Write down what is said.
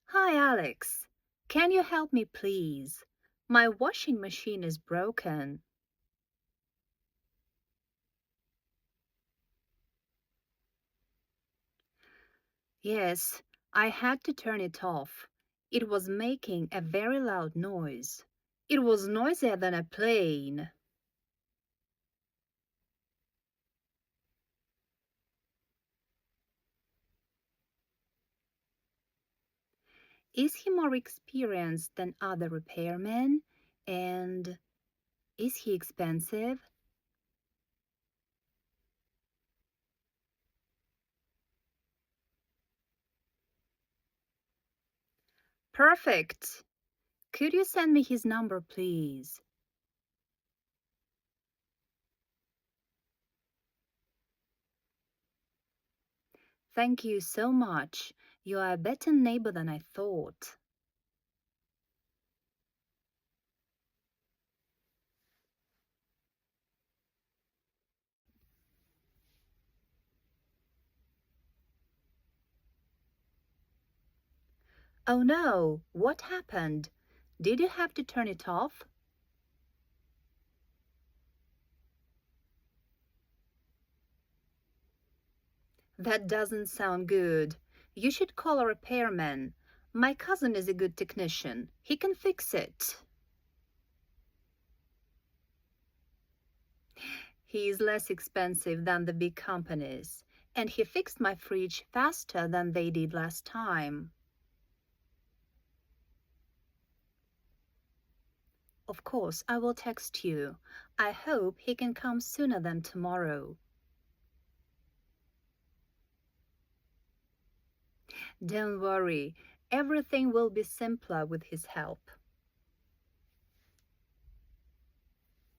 Hi, Alex. Can you help me, please? My washing machine is broken. Yes, I had to turn it off. It was making a very loud noise. It was noisier than a plane. Is he more experienced than other repairmen? And is he expensive? Perfect. Could you send me his number, please? Thank you so much. You are a better neighbor than I thought. Oh no, what happened? Did you have to turn it off? That doesn't sound good. You should call a repairman. My cousin is a good technician. He can fix it. He is less expensive than the big companies, and he fixed my fridge faster than they did last time. Of course, I will text you. I hope he can come sooner than tomorrow. Don't worry, everything will be simpler with his help.